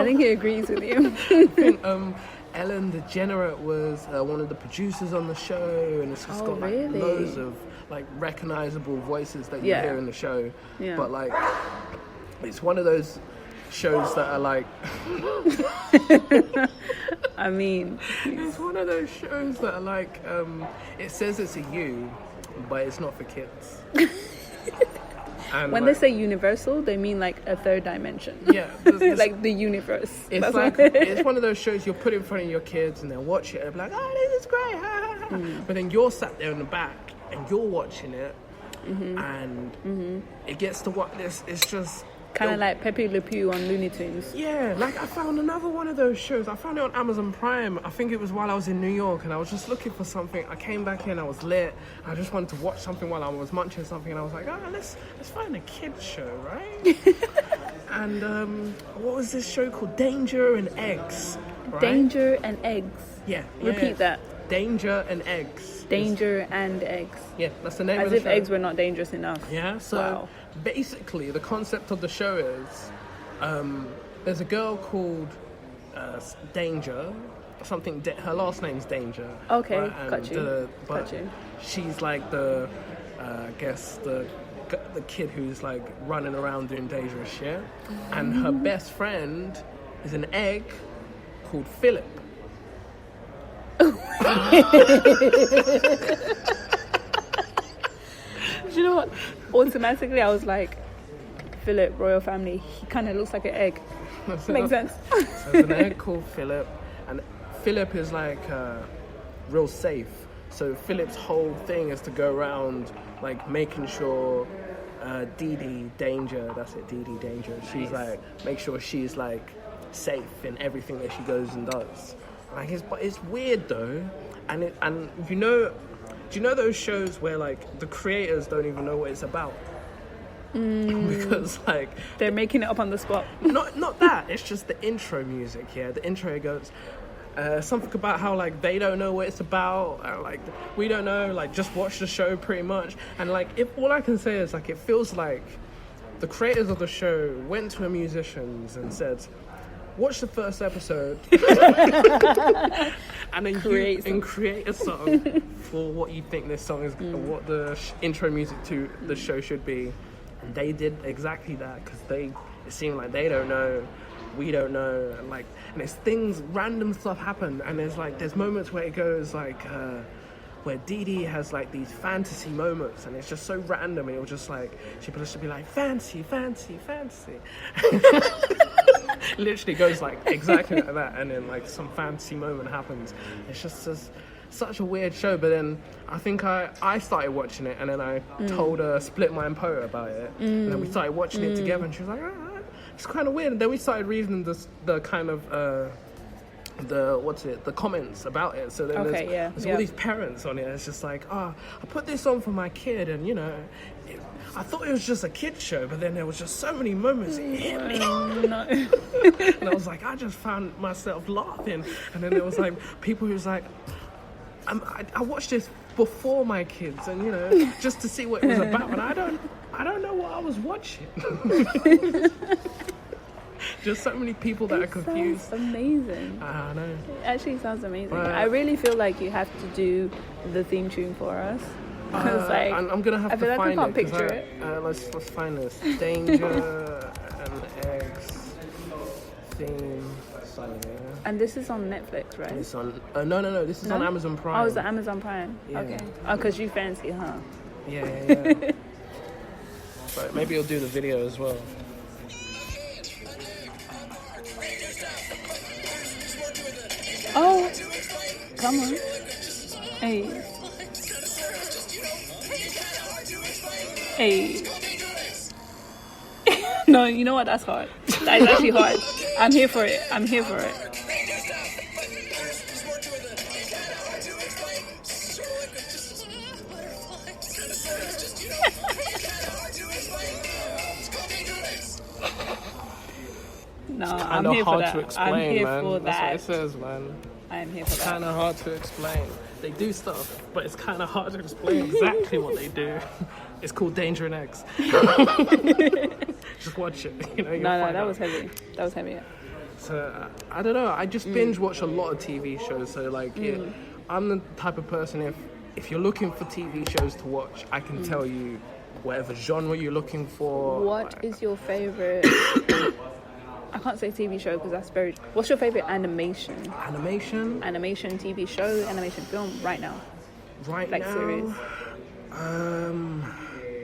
I think he agrees with you. I think Ellen DeGenerate was one of the producers on the show, and it's just got like really? loads of like recognizable voices that you hear in the show. Yeah. But like, it's one of those shows that are like I mean, it's one of those shows that are like it says it's a U, but it's not for kids. And when like, they say universal, they mean like a third dimension. Yeah, like the universe. It's like it's one of those shows you'll put in front of your kids and they'll watch it and be like, oh, this is great, but then you're sat there in the back and you're watching it, and it gets to what this. It's just kind of like Pepe Le Pew on Looney Tunes. Yeah, like I found another one of those shows. I found it on Amazon Prime. I think it was while I was in New York, and I was just looking for something. I came back in, I was lit. I just wanted to watch something while I was munching something, and I was like, oh, let's find a kids show, right? And what was this show called? Danger and Eggs. Right? Danger and Eggs. Yeah. Repeat that. Danger and Eggs. Danger and Eggs. Yeah, that's the name of the show. As if eggs were not dangerous enough. Yeah, so basically the concept of the show is there's a girl called Danger, something, her last name's Danger. Okay, right? got you. She's like the, I guess the kid who's like running around doing dangerous shit. And her best friend is an egg called Philip. Do you know what? Automatically, I was like, Philip, royal family. He kind of looks like an egg. Makes sense. So there's an egg called Philip, and Philip is like real safe. So Philip's whole thing is to go around like making sure Dee Dee Danger, that's it, Dee Dee Danger. She's like, make sure she's like safe in everything that she goes and does. Like it's weird though, and you know, do you know those shows where like the creators don't even know what it's about? Because like they're making it up on the spot. Not that. It's just the intro music. Yeah, the intro goes something about how like they don't know what it's about. Like we don't know. Like just watch the show pretty much. And like if all I can say is like it feels like the creators of the show went to a musicians and said, watch the first episode and then create a song for what you think this song is, what the intro music to the show should be. And they did exactly that because it seemed like they don't know, we don't know, and there's things, random stuff happen, and there's moments where it goes like where Dee Dee has like these fantasy moments, and it's just so random, and it'll just like she'll just be like fancy. Literally goes like exactly like that, and then like some fancy moment happens. It's just such a weird show. But then I think I started watching it, and then I told Split My and Poet about it, and then we started watching it together, and she was like, it's kind of weird. And then we started reading the kind of the comments about it. So then there's all these parents on it. It's just like, I put this on for my kid, and you know, I thought it was just a kid's show, but then there was just so many moments it hit me. No. And I was like, I just found myself laughing. And then there was like people who was like, I watched this before my kids, and you know, just to see what it was about. And I don't know what I was watching. Just so many people that are confused. Sounds amazing. I know. It actually sounds amazing. I really feel like you have to do the theme tune for us. Like, I'm gonna have to find it. I can't picture it. Let's find this. Danger and Eggs theme song. And this is on Netflix, right? It's on. No. This is on Amazon Prime. Oh, it's on Amazon Prime. Yeah. Okay. Oh, because you fancy, huh? Yeah. But maybe you'll do the video as well. Oh, come on. Hey. No, you know what? That's hard. That is actually hard. I'm here for it. No, I'm here for that. I'm here for that. That's what it says, man. I'm here for that. It's kind of hard to explain. They do stuff, but it's kind of hard to explain exactly what they do. It's called Danger and Eggs. Just watch it. You know, no, that was heavy. So I don't know. I just binge watch a lot of TV shows. So like, I'm the type of person if you're looking for TV shows to watch, I can tell you whatever genre you're looking for. What is your favorite? I can't say TV show because that's very. What's your favorite animation? Animation TV show, animation film right now. Right like now. Series.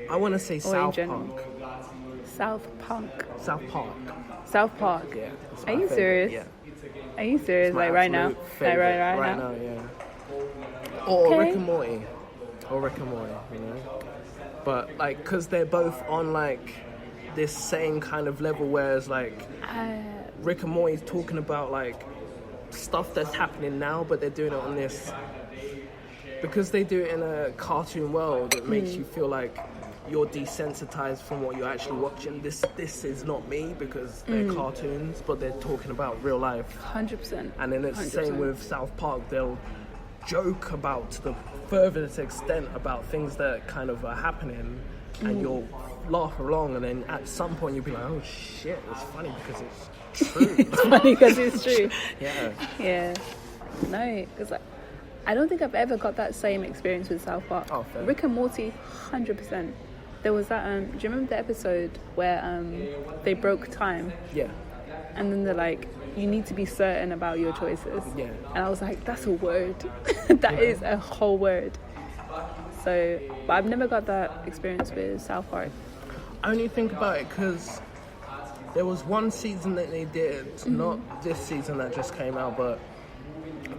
I want to say South Park. South Park. Yeah. Are you serious? Yeah. Are you serious? Like right now? Like right now? Yeah. Or Rick and Morty. You know. But like, because they're both on like this same kind of level, whereas like Rick and Morty's talking about like stuff that's happening now, but they're doing it on this, because they do it in a cartoon world, it makes you feel like you're desensitized from what you're actually watching. This is not me, because they're cartoons, but they're talking about real life. 100%. And then it's the same with South Park. They'll joke about, to the furthest extent, about things that kind of are happening, and you'll laugh along, and then at some point you'll be like, oh shit, it's funny because it's true. It's funny because it's true. Yeah. No, because like, I don't think I've ever got that same experience with South Park. Oh, fair. Rick and Morty, 100%. There was that, do you remember the episode where they broke time? Yeah. And then they're like, you need to be certain about your choices. Yeah. And I was like, that's a word. That is a whole word. So, but I've never got that experience with South Park. I only think about it because there was one season that they did, not this season that just came out, but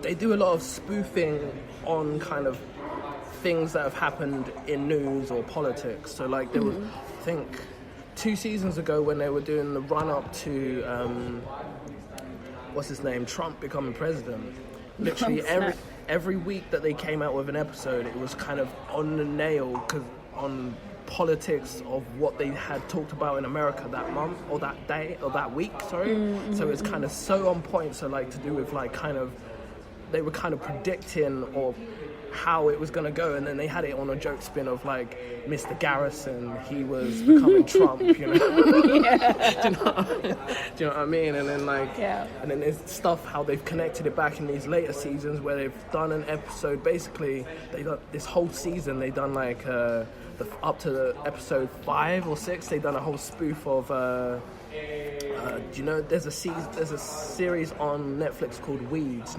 they do a lot of spoofing on kind of things that have happened in news or politics. So like there was, I think 2 seasons ago when they were doing the run up to what's his name, Trump becoming president, literally every week that they came out with an episode, it was kind of on the nail, because on politics of what they had talked about in America that month or that day or that week, so it's kind of so on point. So like to do with like kind of, they were kind of predicting or how it was going to go, and then they had it on a joke spin of like Mr. Garrison, he was becoming Trump, you know. do you know what I mean? And then like, and then there's stuff how they've connected it back in these later seasons where they've done an episode. Basically, they done this whole season. They done like up to the episode 5 or 6. They done a whole spoof of. Do you know? There's a series on Netflix called Weeds.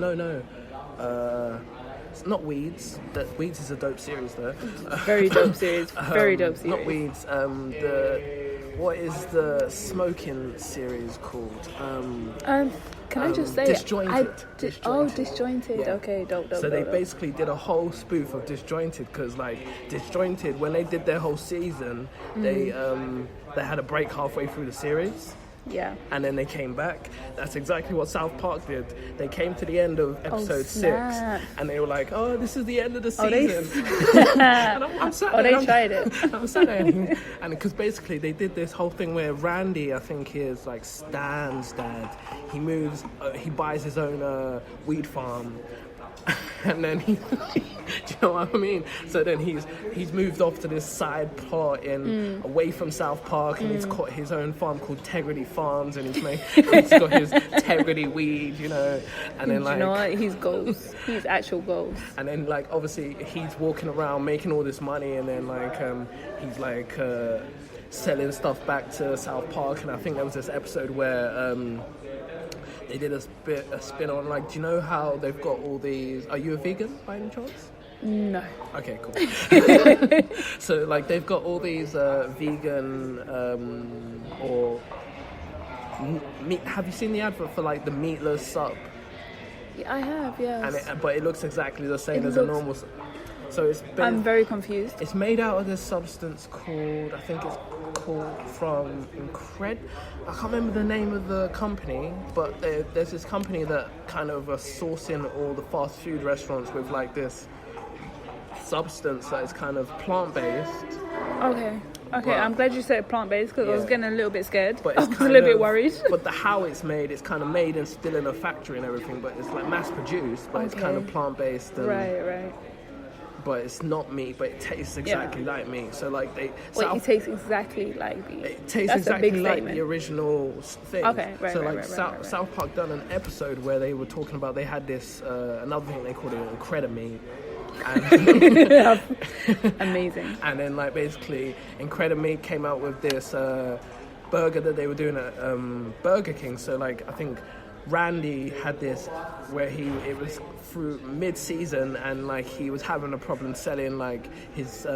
It's not Weeds. Weeds is a dope series though. Very dope series. Very dope series. Not Weeds. What is the smoking series called? Can I just say Disjointed. Disjointed. Yeah. Okay, dope. So they basically did a whole spoof of Disjointed, because like Disjointed, when they did their whole season, they had a break halfway through the series. Yeah. And then they came back. That's exactly what South Park did. They came to the end of episode 6, and they were like, "Oh, this is the end of the season." And I'm sat there. Tried it. I'm sat there, and because basically they did this whole thing where Randy, I think, is like Stan's dad. He moves. He buys his own weed farm. And then do you know what I mean? So then he's moved off to this side plot away from South Park, and he's got his own farm called Tegrity Farms, and he's got his Tegrity weed, you know. And then like, you know what? His goals, his actual goals. And then like obviously he's walking around making all this money, and then like he's like selling stuff back to South Park. And I think there was this episode where they did a spin on, like, do you know how they've got all these... Are you a vegan by any chance? No. Okay, cool. So, like, they've got all these vegan or... meat. Have you seen the advert for, like, the meatless sub? Yeah, I have, yes. But it looks exactly the same as a normal... So it's... I'm very confused. It's made out of this substance called... I think it's called from Incred. I can't remember the name of the company, but there's this company that kind of are sourcing all the fast food restaurants with like this substance that is kind of plant-based. Okay, I'm glad you said plant-based, because I was getting a little bit scared. But it's I was a little bit worried. But how it's made, it's kind of made and still in a factory and everything, but it's like mass-produced, but it's kind of plant-based. And, right. but it's not meat, but it tastes exactly like meat. So like it tastes exactly like beef. It tastes That's exactly a big like statement. the original thing. Okay, right, so right, like right. South Park done an episode where they were talking about, they had this another thing they called it Incredimeat. And Amazing. and then like basically Incredimeat came out with this burger that they were doing at Burger King. So like I think Randy had this where it was through mid-season, and like he was having a problem selling like his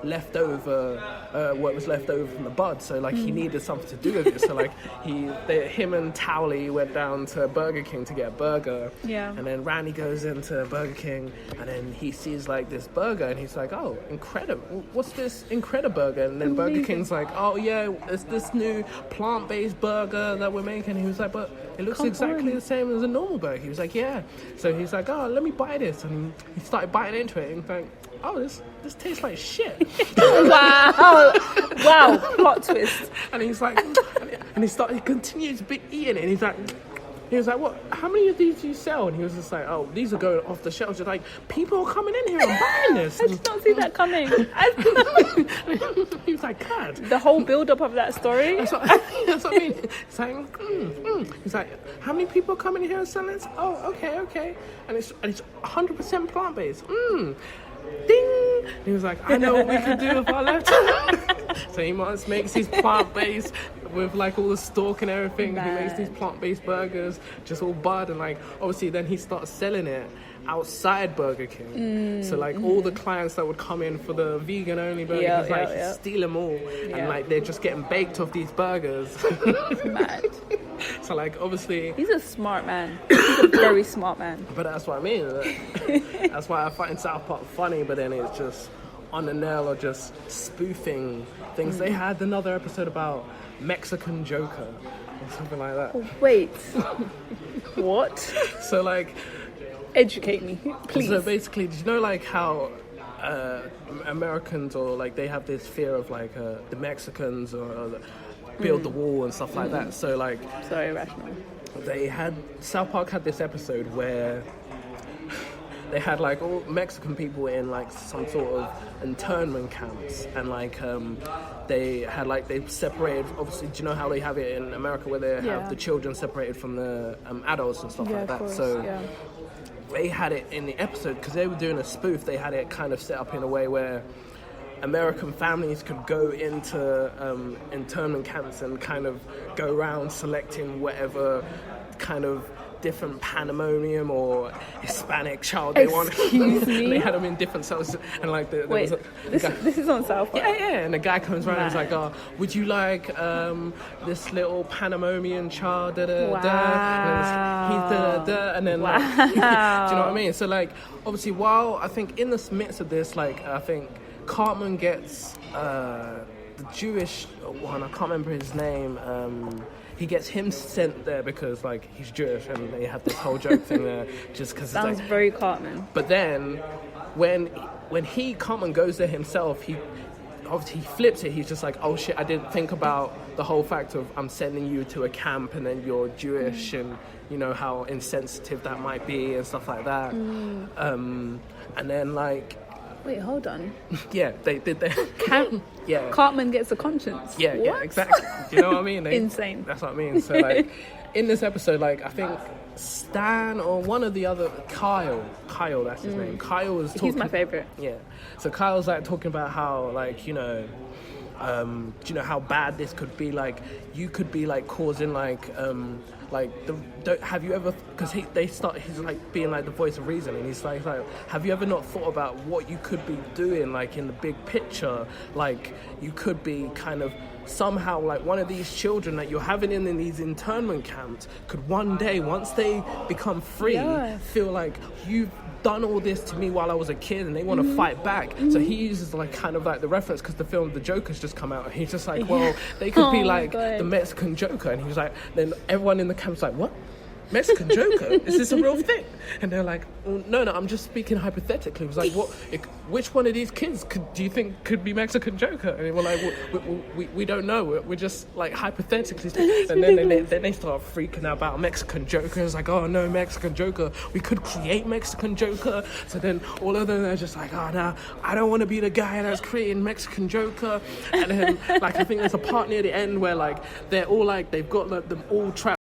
leftover what was left over from the bud, so like he needed something to do with it. So like him and Towley went down to Burger King to get a burger, and then Randy goes into Burger King and then he sees like this burger and he's like, oh, incredible, what's this Incrediburger? And then Burger King's like, oh yeah, it's this new plant-based burger that we're making. He was like, but it looks exactly the same as a normal burger. He was like, yeah. So he's like, oh, let me buy this. And he started biting into it and he's like, oh, this tastes like shit. Wow, plot twist. And he's like, he continues eating it, and he was like, what, how many of these do you sell? And he was just like, oh, these are going off the shelves. Just like, people are coming in here and buying this. I did not see that coming. He was like, God. The whole build-up of that story. That's what I mean. It's like, He's like, how many people are coming in here and selling this? Oh, okay. And it's 100% plant-based. Ding! He was like, I know what we could do with our leftovers. So he makes his plant-based with like all the stalk and everything. Man. He makes these plant-based burgers, just all bud, and like obviously then he starts selling it outside Burger King. So like all the clients that would come in for the vegan only burger, he's steal them all, and like they're just getting baked off these burgers. Mad. So like obviously He's a smart man. He's a very smart man. But that's what I mean. That's why I find South Park funny, but then it's just on the nail or just spoofing things. They had another episode about Mexican Joker or something like that. Oh, wait. What? So like, educate me, please. So basically, did you know like how Americans, or like they have this fear of like the Mexicans or build the wall and stuff like that? So like, so irrational. South Park had this episode where they had like all Mexican people in like some sort of internment camps, and like they separated. Obviously, do you know how they have it in America where they have the children separated from the adults and stuff like that? Course, so they had it in the episode because they were doing a spoof. They had it kind of set up in a way where American families could go into internment camps and kind of go around selecting whatever kind of different Panamanian or Hispanic child they wanted. Excuse me? They had them in different cells, and like this is on South Park. Yeah, and the guy comes around and is like, oh, would you like this little Panamanian child? He's and then like, do you know what I mean? So like, obviously, while I think in the midst of this, like I think Cartman gets the Jewish one, I can't remember his name, he gets him sent there because like he's Jewish, and they have this whole joke thing there just because sounds like, very Cartman. But then when Cartman goes there himself, he flips it. He's just like, oh shit, I didn't think about the whole fact of I'm sending you to a camp and then you're Jewish, and you know how insensitive that might be and stuff like that. And then like, wait, hold on. Yeah, they did that. Yeah. Cartman gets a conscience. Yeah, exactly. Do you know what I mean? Insane. That's what I mean. So like, in this episode, like I think Stan or one of the other, Kyle, that's his name. Kyle was talking. He's my favorite. Yeah. So Kyle's like talking about how like, you know how bad this could be. Like you could be like causing have you ever, because he's like being like the voice of reason, and he's like have you ever not thought about what you could be doing like in the big picture? Like you could be kind of somehow like one of these children that you're having in these internment camps could one day, once they become free, feel like you've done all this to me while I was a kid, and they want to fight back. So he uses like kind of like the reference because the film The Joker's just come out, and he's just like, well, they could be like the Mexican Joker, and he was like, then everyone in the camp's like, what? Mexican Joker? Is this a real thing? And they're like, oh, no, I'm just speaking hypothetically. It was like, which one of these kids do you think could be Mexican Joker? And they were like, we don't know. We're just like hypothetically. And then they start freaking out about Mexican Joker. It's like, oh no, Mexican Joker. We could create Mexican Joker. So then all of them are just like, oh no, I don't want to be the guy that's creating Mexican Joker. And then like I think there's a part near the end where like they're all like they've got them all trapped